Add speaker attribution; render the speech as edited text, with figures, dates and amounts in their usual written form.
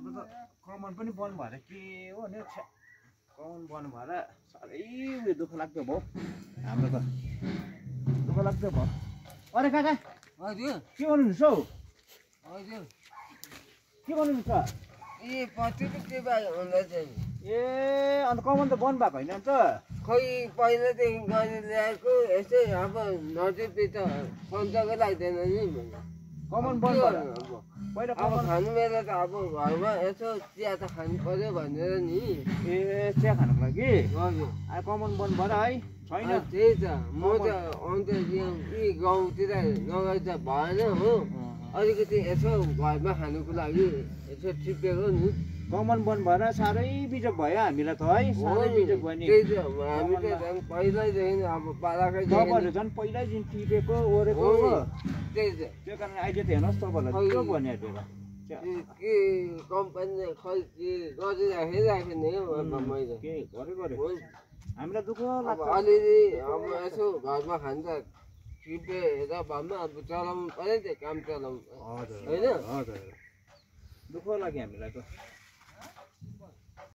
Speaker 1: हाम्रो त कमान पनि बन्द भएर के हो नि कमान बन्द भएर साह्रै उयो दुःख लाग्दो भयो हाम्रो त दुःख लाग्दो भयो अरे काका
Speaker 2: हजुर
Speaker 1: के गर्नुहुन्छ हौ
Speaker 2: हजुर
Speaker 1: के गर्नुहुन्छ
Speaker 2: ए पत्ती के भयो भन्दा चाहिँ
Speaker 1: ए अन्त कमान त बन्द भएको होइन अन्त
Speaker 2: खै पहिलादेखि गरेर ल्याएको यस्तै अब नजिक त सन्चको लाग्दैन नि
Speaker 1: कमान बन्द भएर पहिला
Speaker 2: अब खानु बेला त अब घरमा यसो चिया त खानु पर्यो भनेर नि
Speaker 1: ए चिया खानुको लागि
Speaker 2: हजुर
Speaker 1: आ कमान बन्द भएर है छैन
Speaker 2: त्यही त म त अन्त यी गाउँतिर नगए त भएन हो अलिकति यसो घरमा खानुको लागि यसो टिपेको नि
Speaker 1: कमान बन्द भएर साह्रै बिजोग भयो हामीलाई त है साह्रै बिजोग भयो नि
Speaker 2: त्यही त हामी त झन् पहिल्यैदेखि अब पालाकै
Speaker 1: तपाईँहरू झन् पहिल्यैदेखि टिपेको ओरेको हो
Speaker 2: त्यही त
Speaker 1: त्यो कारण अहिले त हेर्नुहोस् तपाईँहरूलाई के भनिहाल्यो
Speaker 2: के कम्पनीले खै के गरिराखेको नि हो मैले
Speaker 1: के गऱ्यो हामीलाई दुःख
Speaker 2: अब
Speaker 1: लाग्छ
Speaker 2: अलिअलि अब यसो घरमा खान्छ टिपेर भए पनि अब चलाउनु पऱ्यो नि त काम चलाउनु
Speaker 1: हजुर
Speaker 2: होइन
Speaker 1: हजुर दुःख लाग्यो हामीलाई त